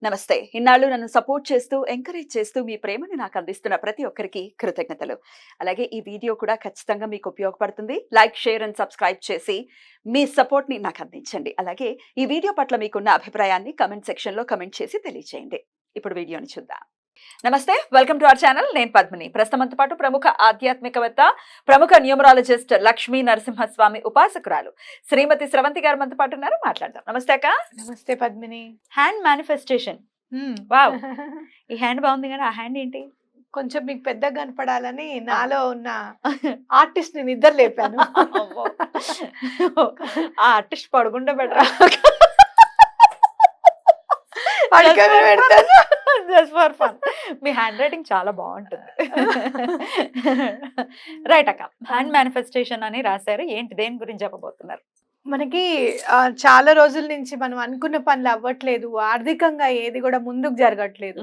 నమస్తే. ఇన్నాళ్ళు నన్ను సపోర్ట్ చేస్తూ, ఎంకరేజ్ చేస్తూ మీ ప్రేమని నాకు అందిస్తున్న ప్రతి ఒక్కరికి కృతజ్ఞతలు. అలాగే ఈ వీడియో కూడా ఖచ్చితంగా మీకు ఉపయోగపడుతుంది. లైక్, షేర్ అండ్ సబ్స్క్రైబ్ చేసి మీ సపోర్ట్‌ని నాకు అందించండి. అలాగే ఈ వీడియో పట్ల మీకున్న అభిప్రాయాన్ని కామెంట్ సెక్షన్‌లో కామెంట్ చేసి తెలియజేయండి. ఇప్పుడు వీడియోని చూద్దాం. నమస్తే. Welcome to our channel. నేను పద్మిని. ప్రస్తుతంతో పాటు ప్రముఖ ఆధ్యాత్మికవేత్త, ప్రముఖ న్యూమరాలజిస్ట్ లక్ష్మీ నరసింహస్వామి ఉపాసకురాలు శ్రీమతి స్రవంతి గారు మనతో పాటు ఉన్నారు. మాట్లాడదాం. నమస్తే అక్క. నమస్తే పద్మిని. Hand manifestation. వావ్! ఈ హ్యాండ్ బాగుంది కానీ ఆ హ్యాండ్ ఏంటి? కొంచెం మీకు పెద్దగా కనపడాలని నాలో ఉన్న ఆర్టిస్ట్ ని నిద్ర లేపాను. ఆ ఆర్టిస్ట్ పడుకుంటే better. Just for fun. Me hand writing చాలా బాగుంటుంది. రైట్ అక్క. హ్యాండ్ మేనిఫెస్టేషన్ అని రాశారు. ఏంటి, దేని గురించి చెప్పబోతున్నారు? మనకి చాలా రోజుల నుంచి మనం అనుకున్న పనులు అవ్వట్లేదు, ఆర్థికంగా ఏది కూడా ముందుకు జరగట్లేదు.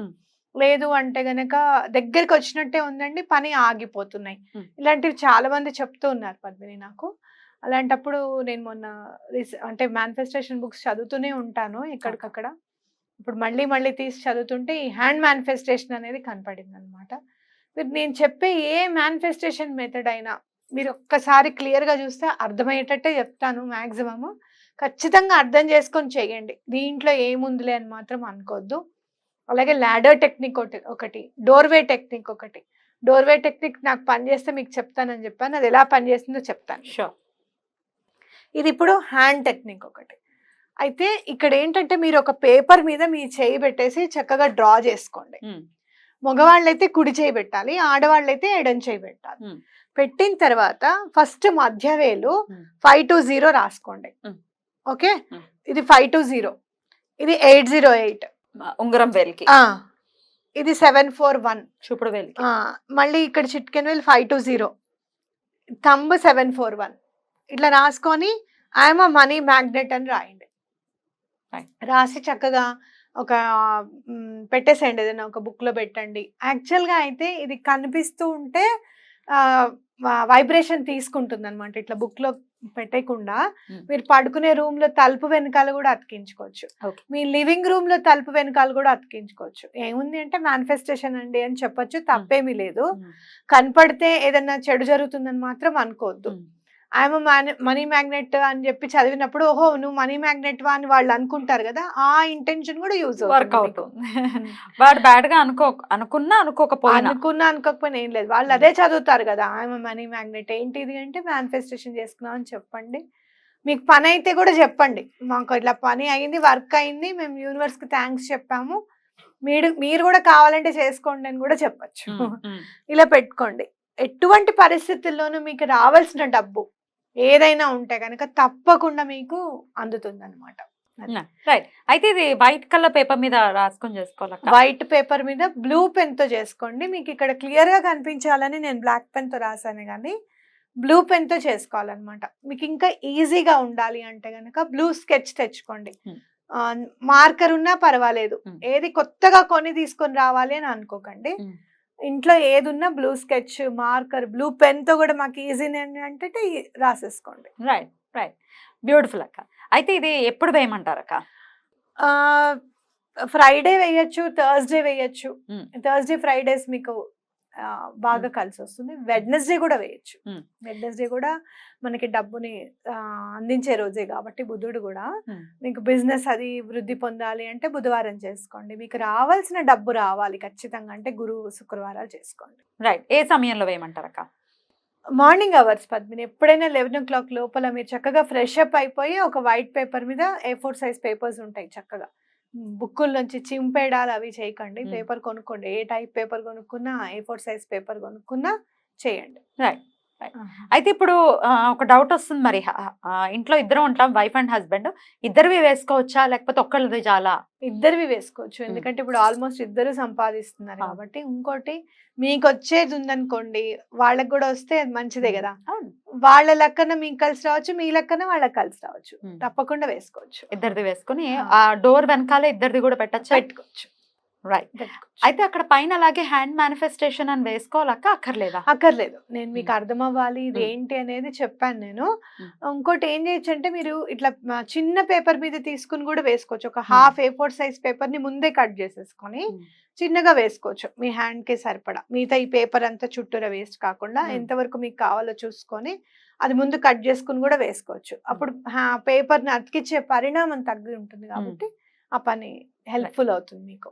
లేదు అంటే గనక దగ్గరికి వచ్చినట్టే ఉందండి, పని ఆగిపోతున్నాయి. ఇలాంటివి చాలా మంది చెప్తూ ఉన్నారు పద్మిని నాకు. అలాంటప్పుడు నేను మొన్న అంటే మేనిఫెస్టేషన్ బుక్స్ చదువుతూనే ఉంటాను ఎక్కడికక్కడ. ఇప్పుడు మళ్ళీ మళ్ళీ తీసి చదువుతుంటే ఈ హ్యాండ్ మేనిఫెస్టేషన్ అనేది కనపడింది అనమాట. మీరు నేను చెప్పే ఏ మేనిఫెస్టేషన్ మెథడ్ అయినా మీరు ఒక్కసారి క్లియర్గా చూస్తే అర్థమయ్యేటట్టే చెప్తాను. మ్యాక్సిమము ఖచ్చితంగా అర్థం చేసుకొని చేయండి. దీంట్లో ఏముందిలే అని మాత్రం అనుకోవద్దు. అలాగే ల్యాడర్ టెక్నిక్ ఒకటి, డోర్వే టెక్నిక్ ఒకటి. డోర్వే టెక్నిక్ నాకు పనిచేస్తే మీకు చెప్తానని చెప్పాను, అది ఎలా పనిచేస్తుందో చెప్తాను. షూర్. ఇది ఇప్పుడు హ్యాండ్ టెక్నిక్ ఒకటి. అయితే ఇక్కడ ఏంటంటే మీరు ఒక పేపర్ మీద మీ చేయి పెట్టేసి చక్కగా డ్రా చేసుకోండి. మగవాళ్ళైతే కుడి చేయి పెట్టాలి, ఆడవాళ్ళైతే ఎడం చేయి పెట్టాలి. పెట్టిన తర్వాత ఫస్ట్ మధ్య వేలు 5 to 0 రాసుకోండి. ఓకే, ఇది 5 to 0, ఇది 808 ఉంగరం వేలికి, ఇది 741 చూపుడు వేలికి. మళ్ళీ ఇక్కడ చిట్కెన్ వేలు 5 to 0, థంబ్ 741. ఇట్లా రాసుకొని ఐఎమ్ అ మనీ మ్యాగ్నెట్ అని రాయండి. రాసి చక్కగా ఒక పెట్టేసేయండి, ఏదైనా ఒక బుక్ లో పెట్టండి. యాక్చువల్గా అయితే ఇది కనిపిస్తూ ఉంటే వైబ్రేషన్ తీసుకుంటుంది అనమాట. ఇట్లా బుక్ లో పెట్టకుండా మీరు పడుకునే రూమ్ లో తలుపు వెనకాల కూడా అతికించుకోవచ్చు, మీ లివింగ్ రూమ్ లో తలుపు వెనకాల కూడా అతికించుకోవచ్చు. ఏముంది అంటే మేనిఫెస్టేషన్ అండి అని చెప్పొచ్చు, తప్పేమీ లేదు. కనపడితే ఏదన్నా చెడు జరుగుతుందని మాత్రం అనుకోవద్దు. ఐఎమ్ మనీ మ్యాగ్నెట్ అని చెప్పి చదివినప్పుడు ఓహో నువ్వు మనీ మ్యాగ్నెట్ వా అని వాళ్ళు అనుకుంటారు కదా, ఆ ఇంటెన్షన్ కూడా యూజ్ వర్క్ అవుతుంది. వాడు బ్యాడ్ గా అనుకున్నా అనుకోకపోయినా ఏం లేదు, వాళ్ళు అదే చదువుతారు కదా. ఐఎమ్ మనీ మ్యాగ్నెట్ ఏంటిది అంటే మేనిఫెస్టేషన్ చేసుకున్నాం అని చెప్పండి. మీకు పని అయితే కూడా చెప్పండి, మాకు ఇట్లా పని అయింది, వర్క్ అయింది, మేము యూనివర్స్ కి థ్యాంక్స్ చెప్పాము, మీరు కూడా కావాలంటే చేసుకోండి అని కూడా చెప్పచ్చు. ఇలా పెట్టుకోండి. ఎటువంటి పరిస్థితుల్లోనూ మీకు రావాల్సిన డబ్బు ఏదైనా ఉంటే కనుక తప్పకుండా మీకు అందుతుంది అనమాట. రైట్. అయితే ఇది వైట్ కలర్ పేపర్ మీద రాసుకొని చేసుకోవాలి. వైట్ పేపర్ మీద బ్లూ పెన్ తో చేసుకోండి. మీకు ఇక్కడ క్లియర్ గా కనిపించాలని నేను బ్లాక్ పెన్ తో రాసాను, కానీ బ్లూ పెన్ తో చేసుకోవాలన్నమాట. మీకు ఇంకా ఈజీగా ఉండాలి అంటే కనుక బ్లూ స్కెచ్ తెచ్చుకోండి. మార్కర్ ఉన్నా పర్వాలేదు, ఏది కొత్తగా కొని తీసుకొని రావాలి అని అనుకోకండి. ఇంట్లో ఏది ఉన్నా blue sketch, marker, blue pen తో కూడా మాకు ఈజీ అంటే రాసేసుకోండి. రైట్ రైట్, బ్యూటిఫుల్ అక్క. అయితే ఇది ఎప్పుడు వేయమంటారు అక్క? ఫ్రైడే వేయచ్చు, థర్స్డే వేయచ్చు. థర్స్డే ఫ్రైడేస్ మీకు బాగా కలిసి వస్తుంది. వెడ్నెస్డే కూడా వేయచ్చు. వెడ్నెస్డే కూడా మనకి డబ్బుని అందించే రోజే కాబట్టి, బుధుడు కూడా మీకు బిజినెస్ అది వృద్ధి పొందాలి అంటే బుధవారం చేసుకోండి. మీకు రావాల్సిన డబ్బు రావాలి ఖచ్చితంగా అంటే గురువు శుక్రవారాలు చేసుకోండి. రైట్. ఏ సమయంలో వేయమంటారు అక్క? Morning hours Padmini. ఎప్పుడైనా 11 o'clock లోపల మీరు చక్కగా ఫ్రెష్ అప్ అయిపోయి ఒక వైట్ పేపర్ మీద A4 size పేపర్స్ ఉంటాయి, చక్కగా బుక్కుల నుంచి చింపేడాలు అవి చేయకండి. పేపర్ కొనుక్కోండి, ఏ టైప్ పేపర్ కొనుక్కున్నా, A4 size పేపర్ కొనుక్కున్నా చేయండి. రైట్. అయితే ఇప్పుడు ఒక డౌట్ వస్తుంది, మరి ఇంట్లో ఇద్దరు ఉంటాం, వైఫ్ అండ్ హస్బెండ్, ఇద్దరివి వేసుకోవచ్చా లేకపోతే ఒక్కళ్ళది చాలా? ఇద్దరివి వేసుకోవచ్చు, ఎందుకంటే ఇప్పుడు ఆల్మోస్ట్ ఇద్దరు సంపాదిస్తున్నారు కాబట్టి. ఇంకోటి మీకు వచ్చేది ఉందనుకోండి, వాళ్ళకి కూడా వస్తే అది మంచిదే కదా. వాళ్ళ లెక్కన మీకు కలిసి రావచ్చు, మీ లెక్కన వాళ్ళకి కలిసి రావచ్చు. తప్పకుండా వేసుకోవచ్చు. ఇద్దరిది వేసుకుని ఆ డోర్ వెనకాల ఇద్దరిది కూడా పెట్టుకోవచ్చు. రైట్. అయితే అక్కడ పైన అలాగే హ్యాండ్ మేనిఫెస్టేషన్ అని వేసుకోవాలక్క, అక్కర్లేదా? అక్కర్లేదు. నేను మీకు మ్మ్. అర్థం అవ్వాలి ఇది మ్మ్. ఏంటి అనేది చెప్పాను నేను. మ్మ్. ఇంకోటి ఏం చేయొచ్చు అంటే మీరు ఇట్లా చిన్న పేపర్ మీద తీసుకుని కూడా వేసుకోవచ్చు. ఒక హాఫ్ A4 సైజ్ పేపర్ ని ముందే కట్ చేసేసుకొని చిన్నగా వేసుకోవచ్చు మీ హ్యాండ్ కి సరిపడా. మిగతా ఈ పేపర్ అంతా చుట్టూరా వేస్ట్ కాకుండా ఎంతవరకు మీకు కావాలో చూసుకొని అది ముందు కట్ చేసుకుని కూడా వేసుకోవచ్చు. అప్పుడు పేపర్ ని అతికిచ్చే పరిణామం తగ్గి ఉంటుంది కాబట్టి ఆ పని హెల్ప్ఫుల్ అవుతుంది మీకు.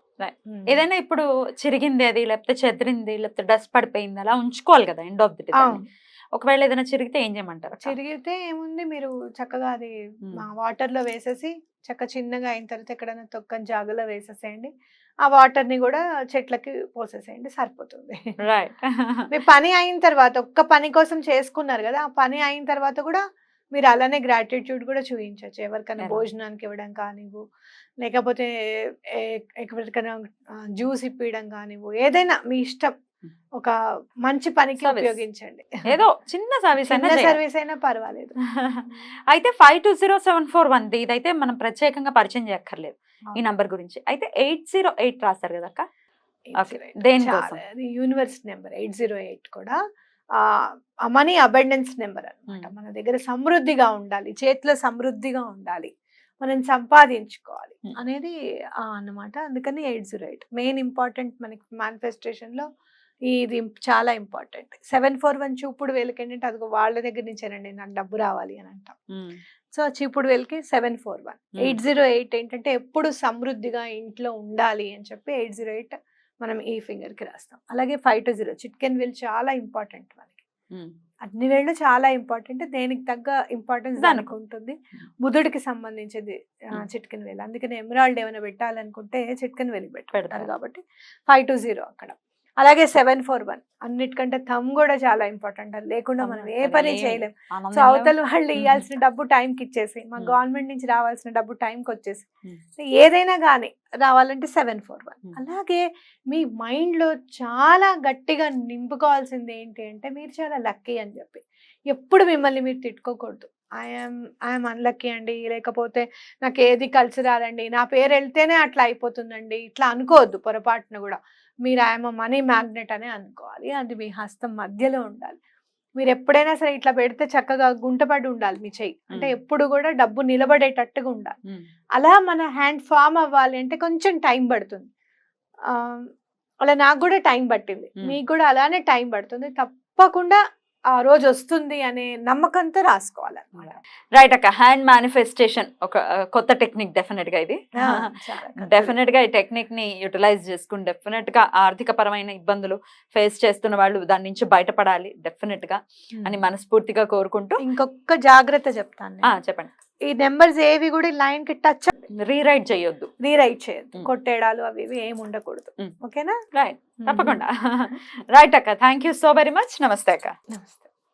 ఏదైనా ఇప్పుడు చిరిగింది అది, లేకపోతే చెదిరింది, లేకపోతే డస్ట్ పడిపోయింది, అలా ఉంచుకోవాలి కదా ఎండ్ ఆఫ్ ది డే. ఒకవేళ ఏదైనా చిరిగితే ఏం చేయమంటారు? చిరిగితే ఏముంది, మీరు చక్కగా అది వాటర్ లో వేసేసి చిన్నగా అయిన తర్వాత ఎక్కడైనా తొక్కని జాగలో వేసేసేయండి. ఆ వాటర్ ని కూడా చెట్లకి పోసేసేయండి, సరిపోతుంది. రైట్. మీ పని అయిన తర్వాత ఒక్క పని కోసం చేసుకున్నారు కదా, ఆ పని అయిన తర్వాత కూడా మీరు అలానే గ్రాటిట్యూడ్ కూడా చూపించవచ్చు. ఎవరికైనా ఎలా? భోజనానికి ఇవ్వడం కానివ్వు, లేకపోతే ఎవరికైనా జ్యూస్ ఇప్పించడం కానివ్వు, ఏదైనా మీ ఇష్టం. ఒక మంచి పనికి Service. ఉపయోగించండి. ఏదో చిన్న సర్వీస్ అయినా చిన్న చేయాలి. సర్వీస్ అయినా పర్వాలేదు. అయితే 520741 ఇదైతే మనం ప్రత్యేకంగా పరిచయం చేయక్కర్లేదు ఈ నంబర్ గురించి. అయితే 808 రాస్తారు కదా అక్క, Okay. 808. దేనికోసం? అది యూనివర్స్ నెంబర్ 808 కూడా మనీ అబండెన్స్ నెంబర్ అన్నమాట. మన దగ్గర సమృద్ధిగా ఉండాలి, చేతిలో సమృద్ధిగా ఉండాలి, మనం సంపాదించుకోవాలి అనేది అన్నమాట. అందుకని 808 మెయిన్ ఇంపార్టెంట్ మనకి మేనిఫెస్టేషన్ లో. ఇది చాలా ఇంపార్టెంట్. 741 చూపుడు వేలకి ఏంటంటే అదిగో వాళ్ళ దగ్గర నుంచేనండి నాకు డబ్బు రావాలి అని అంటాం. సో చూపుడు వేలకి 741. 808 ఏంటంటే ఎప్పుడు సమృద్ధిగా ఇంట్లో ఉండాలి అని చెప్పి 808 మనం ఈ ఫింగర్ కి రాస్తాం. అలాగే 520 చిట్కెన్ వేలు చాలా ఇంపార్టెంట్ మనకి. అన్ని వేళ్ళు చాలా ఇంపార్టెంట్, దేనికి తగ్గ ఇంపార్టెన్స్ దానికి ఉంటుంది. బుధుడికి సంబంధించింది చిట్కెన్ వేలు. అందుకని ఎమరాల్డ్ ఏమైనా పెట్టాలనుకుంటే చిట్కెన్ వేలు పెడతారు కాబట్టి 520 అక్కడ. అలాగే 741 అన్నిటికంటే థమ్ కూడా చాలా ఇంపార్టెంట్. అది లేకుండా మనం ఏ పని చేయలేం. సో అవతల వాళ్ళు ఇవ్వాల్సిన డబ్బు టైంకి ఇచ్చేసి, మా గవర్నమెంట్ నుంచి రావాల్సిన డబ్బు టైంకి వచ్చేసి, ఏదైనా కానీ రావాలంటే 741. అలాగే మీ మైండ్ లో చాలా గట్టిగా నింపుకోవాల్సింది ఏంటి అంటే మీరు చాలా లక్కీ అని చెప్పి. ఎప్పుడు మిమ్మల్ని మీరు తిట్టుకోకూడదు. ఐఎమ్ అన్లక్కీ అండి, లేకపోతే నాకు ఏది కలిసి రాదండి, నా పేరు వెళ్తేనే అట్లా అయిపోతుందండి, ఇట్లా అనుకోవద్దు పొరపాటున కూడా. మీరు ఐఎమ్ మనీ మ్యాగ్నెట్ అనే అనుకోవాలి. అది మీ హస్తం మధ్యలో ఉండాలి. మీరు ఎప్పుడైనా సరే ఇట్లా పెడితే చక్కగా గుంటపడి ఉండాలి మీ చెయ్యి. అంటే ఎప్పుడు కూడా డబ్బు నిలబడేటట్టుగా ఉండాలి. అలా మన హ్యాండ్ ఫామ్ అవ్వాలి అంటే కొంచెం టైం పడుతుంది. అలా నాకు కూడా టైం పట్టింది, మీకు కూడా అలానే టైం పడుతుంది. తప్పకుండా ఆ రోజు వస్తుంది అనే నమ్మకంతో రాసుకోవాలన్నమాట. రైట్ అక్క, హ్యాండ్ మేనిఫెస్టేషన్ ఒక కొత్త టెక్నిక్ డెఫినెట్ గా ఇది. డెఫినెట్ గా ఈ టెక్నిక్ ని యూటిలైజ్ చేసుకుని డెఫినెట్ గా ఆర్థిక పరమైన ఇబ్బందులు ఫేస్ చేస్తున్న వాళ్ళు దాని నుంచి బయటపడాలి డెఫినెట్ గా అని మనస్ఫూర్తిగా కోరుకుంటూ. ఇంకొక జాగ్రత్త చెప్తాను. చెప్పండి. ఈ నెంబర్స్ ఏవి కూడా లైన్ కి టచ్ రీరైట్ చేయొద్దు, కొట్టేడాలు అవి ఇవి ఏమి ఉండకూడదు. ఓకేనా? రైట్, తప్పకుండా. రైట్ అక్క, thank you so very much. నమస్తే అక్క. నమస్తే.